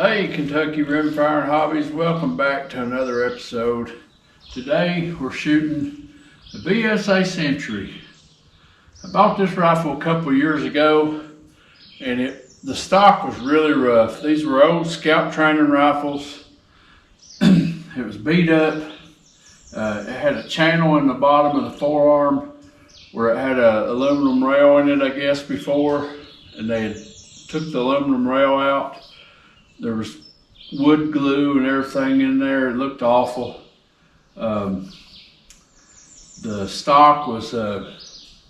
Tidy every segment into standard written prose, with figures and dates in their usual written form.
Hey Kentucky Rimfire and Hobbies, welcome back to another episode. Today we're shooting the BSA Century. I bought this rifle a couple years ago and the stock was really rough. These were old scout training rifles. It was beat up. It had a channel in the bottom of the forearm where it had an aluminum rail in it, I guess, before, and they had took the aluminum rail out. There was wood glue and everything in there. It looked awful. The stock was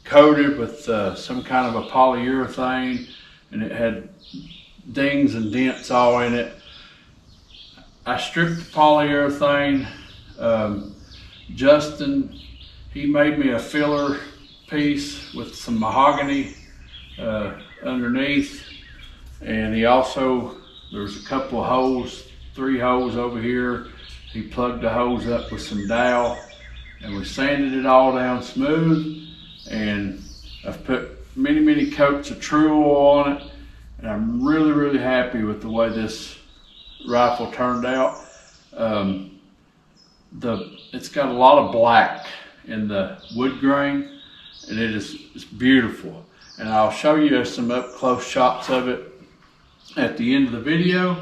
coated with some kind of a polyurethane, and it had dings and dents all in it. I stripped the polyurethane. Justin, he made me a filler piece with some mahogany underneath, and he also, there's a couple of holes, 3 holes over here. He plugged the holes up with some dowel, and we sanded it all down smooth, and I've put many coats of True Oil on it, and I'm really happy with the way this rifle turned out. It's got a lot of black in the wood grain, and it's beautiful. And I'll show you some up close shots of it at the end of the video.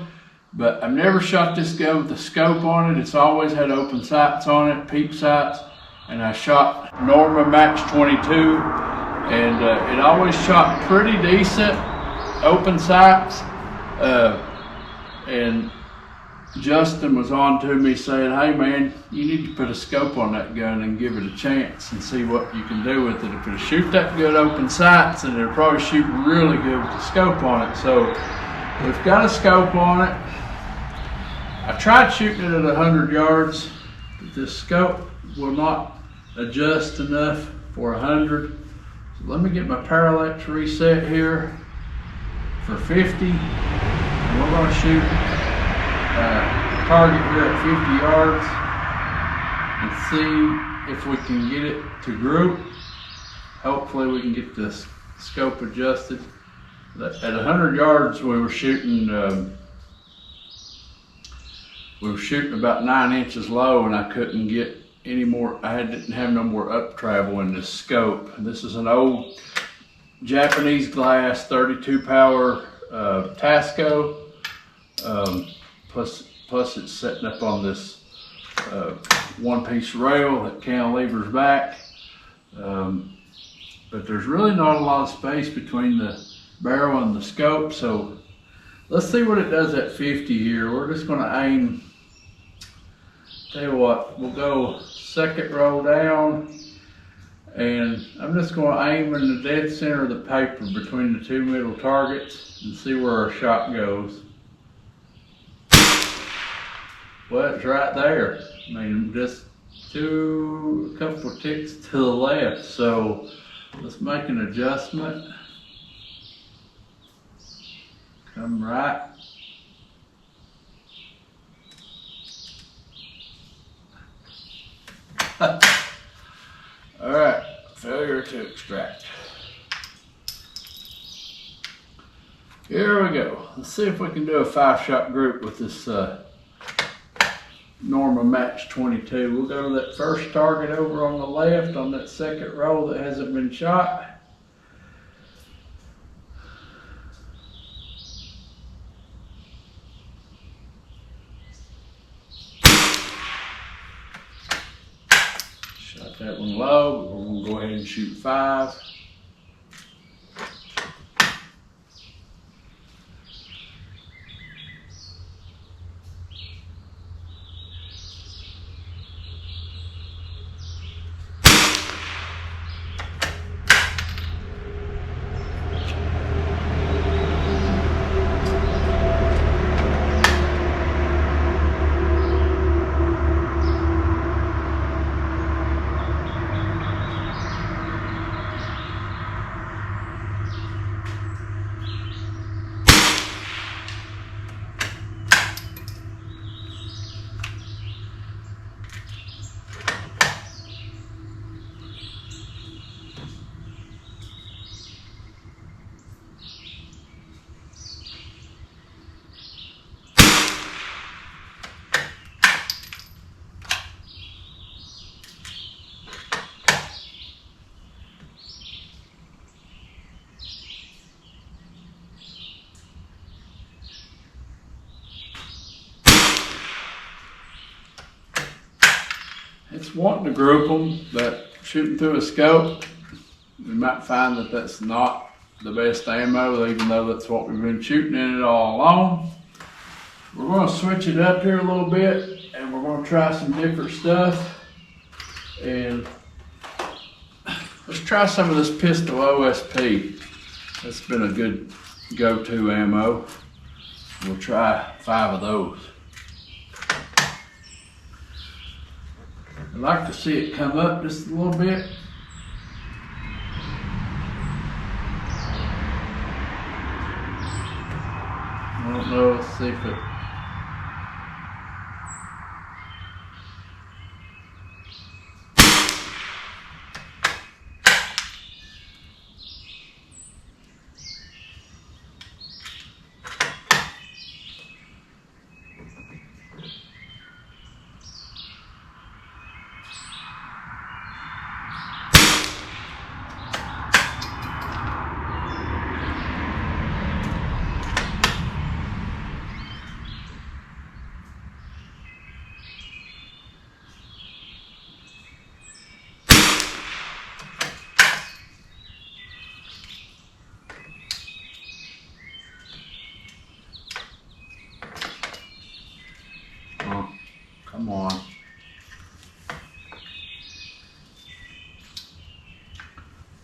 But I've never shot this gun with a scope on it. It's always had open sights on it, peep sights, and I shot Norma Match 22, and it always shot pretty decent open sights. And Justin was on to me saying, hey man, you need to put a scope on that gun and give it a chance and see what you can do with it. If it'll shoot that good open sights, and it'll probably shoot really good with the scope on it. So we've got a scope on it. I tried shooting it at 100 yards, but this scope will not adjust enough for 100. So let me get my parallax reset here for 50, and we're going to shoot target here at 50 yards and see if we can get it to group. Hopefully we can get this scope adjusted. At 100 yards we were shooting about 9 inches low, and I couldn't get any more. Didn't have no more up travel in this scope. This is an old Japanese glass 32 power Tasco. Plus it's setting up on this one-piece rail that cantilevers back. But there's really not a lot of space between the barrel and the scope, so let's see what it does at 50 here. We're just going to aim, tell you what, we'll go second row down, and I'm just going to aim in the dead center of the paper between the 2 middle targets and see where our shot goes. Well, it's right there. I mean, just a couple of ticks to the left. So let's make an adjustment. Come right. All right, failure to extract. Here we go. Let's see if we can do a 5-shot group with this Norma Match 22. We'll go to that first target over on the left on that second row that hasn't been shot. Shot that one low, but we're going to go ahead and shoot 5. It's wanting to group them, but shooting through a scope, we might find that that's not the best ammo, even though that's what we've been shooting in it all along. We're going to switch it up here a little bit, and we're going to try some different stuff. And let's try some of this Pistol OSP. That's been a good go-to ammo. We'll try 5 of those. I'd like to see it come up just a little bit. I don't know, let's see if it... Oh, come on.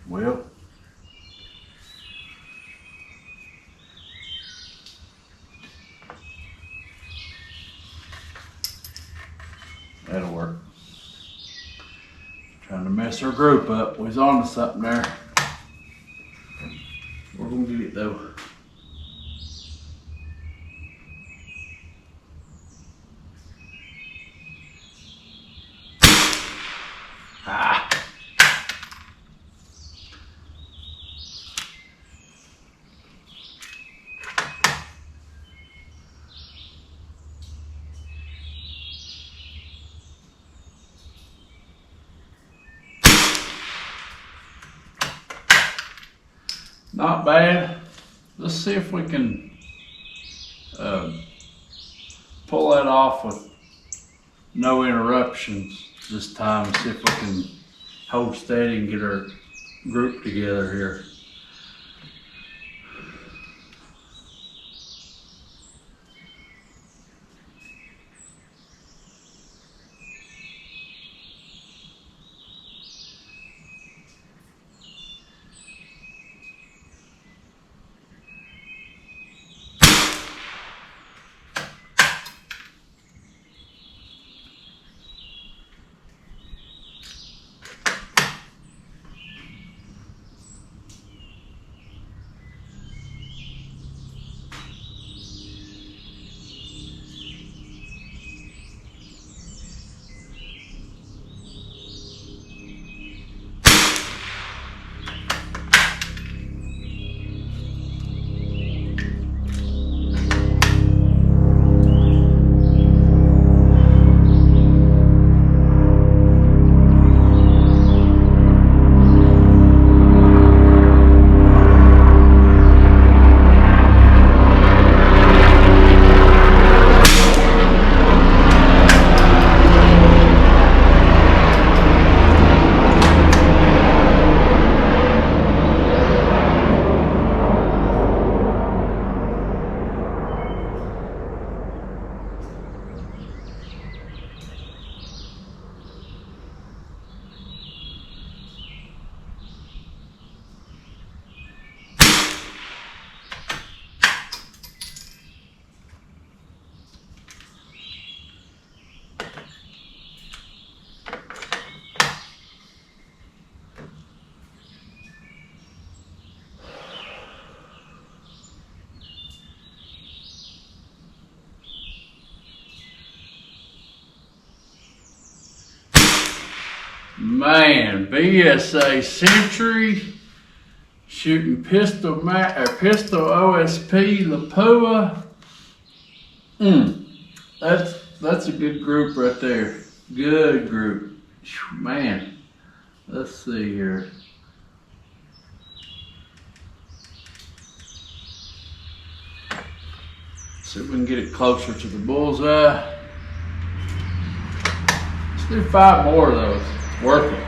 Well, that'll work. Trying to mess our group up. We was on to something there. We're gonna get it though. Ah. Not bad. Let's see if we can pull that off with no interruptions this time. See if we can hold steady and get our group together here. Man, BSA Century shooting Pistol OSP Lapua. That's a good group right there. Good group. Man, let's see here. See if we can get it closer to the bullseye. Let's do 5 more of those. It's worth it.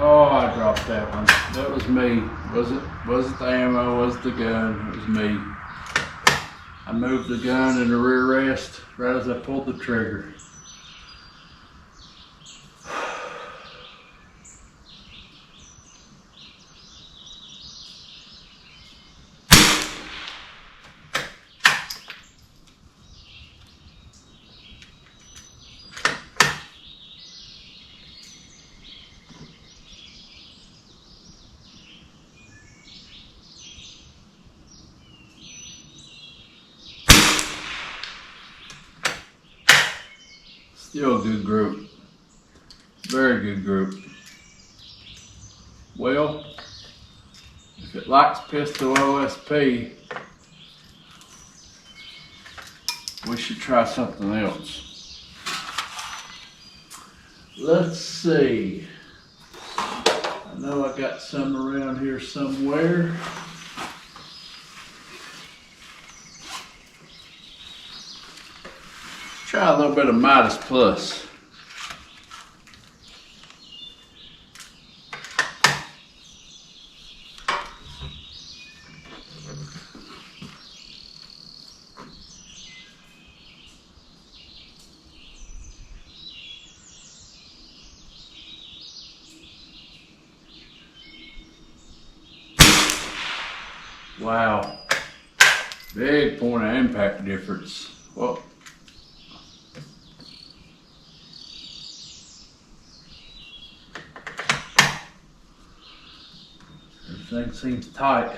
Oh, I dropped that one. That was me. Wasn't the ammo, was the gun. It was me. I moved the gun in the rear rest right as I pulled the trigger. Still a good group. Very good group. Well, if it likes Pistol OSP, we should try something else. Let's see. I know I got some around here somewhere. Try a little bit of Midas Plus. Wow, big point of impact difference. Well, everything seems tight.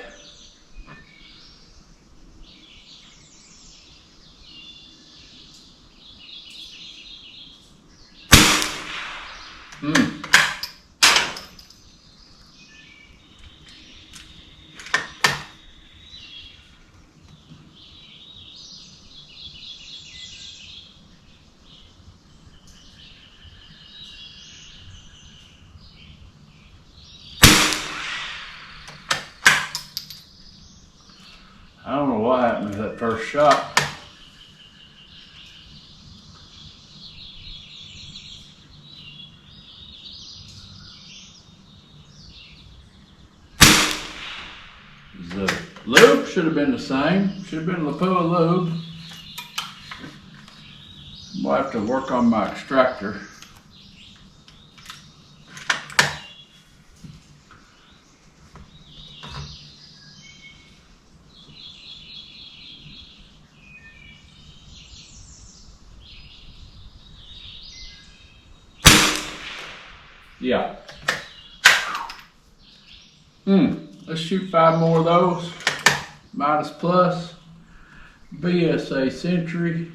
I don't know what happened to that first shot. The lube should have been the same. Should have been Lapua lube. I'll have to work on my extractor. Yeah. Let's shoot 5 more of those. Midas Plus, BSA Century.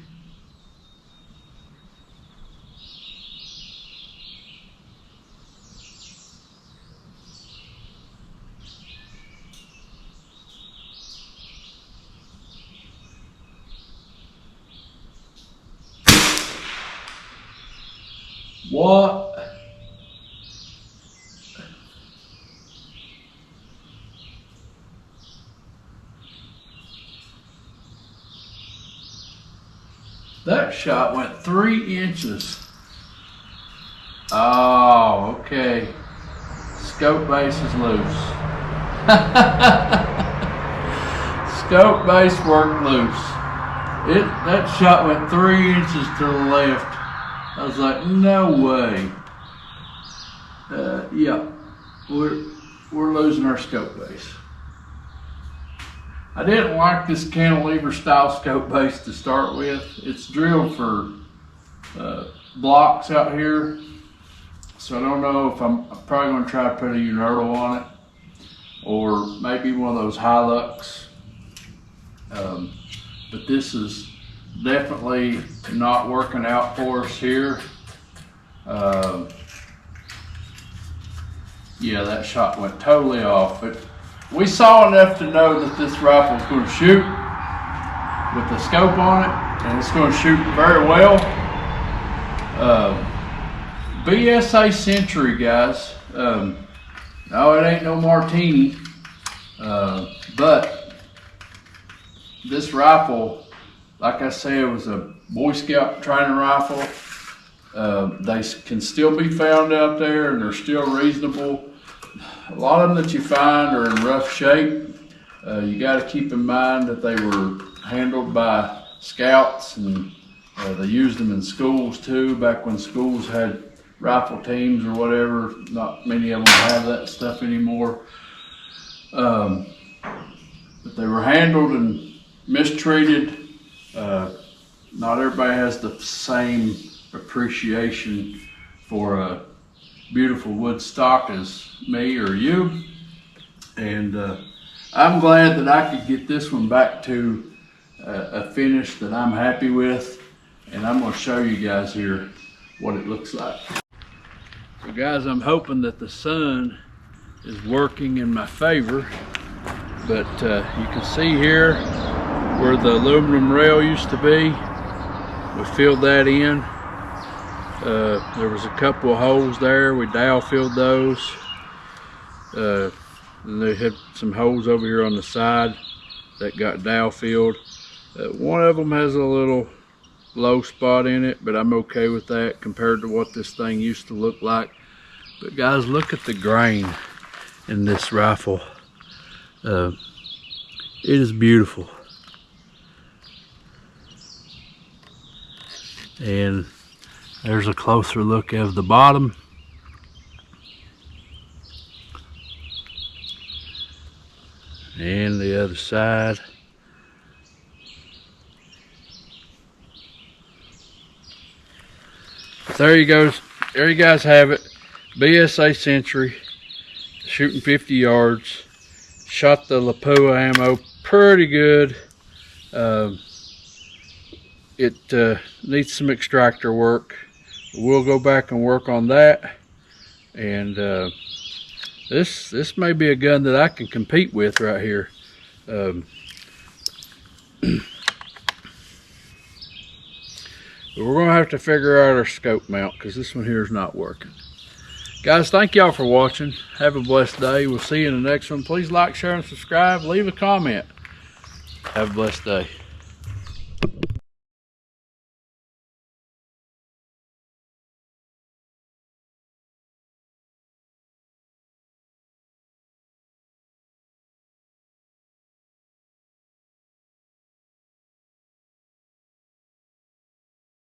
What? That shot went 3 inches. Oh, Okay, scope base is loose. Scope base worked loose. That shot went 3 inches to the left. I was like, no way. Yeah, we're losing our scope base. I didn't like this cantilever style scope base to start with. It's drilled for blocks out here, so I don't know if I'm probably going to try to put a Unerdal on it, or maybe one of those Hilux. But this is definitely not working out for us here. Yeah, that shot went totally off, but we saw enough to know that this rifle is going to shoot with the scope on it, and it's going to shoot very well. BSA Century, guys. No, it ain't no martini, but this rifle, like I said, was a Boy Scout training rifle. They can still be found out there, and they're still reasonable. A lot of them that you find are in rough shape. You got to keep in mind that they were handled by scouts, and they used them in schools too, back when schools had rifle teams or whatever. Not many of them have that stuff anymore. But they were handled and mistreated. Not everybody has the same appreciation for a beautiful wood stock as me or you, and I'm glad that I could get this one back to a finish that I'm happy with, and I'm going to show you guys here what it looks like. So guys, I'm hoping that the sun is working in my favor, but you can see here where the aluminum rail used to be. We filled that in. There was a couple of holes there. We dowel filled those. And they had some holes over here on the side that got dowel filled. One of them has a little low spot in it, but I'm okay with that compared to what this thing used to look like. But guys, look at the grain in this rifle. It is beautiful. And there's a closer look of the bottom. And the other side. There you go. There you guys have it. BSA Century, shooting 50 yards. Shot the Lapua ammo pretty good. It needs some extractor work. We'll go back and work on that. And this may be a gun that I can compete with right here. But we're gonna have to figure out our scope mount, because this one here is not working. Guys, thank y'all for watching. Have a blessed day. We'll see you in the next one. Please like, share, and subscribe. Leave a comment. Have a blessed day.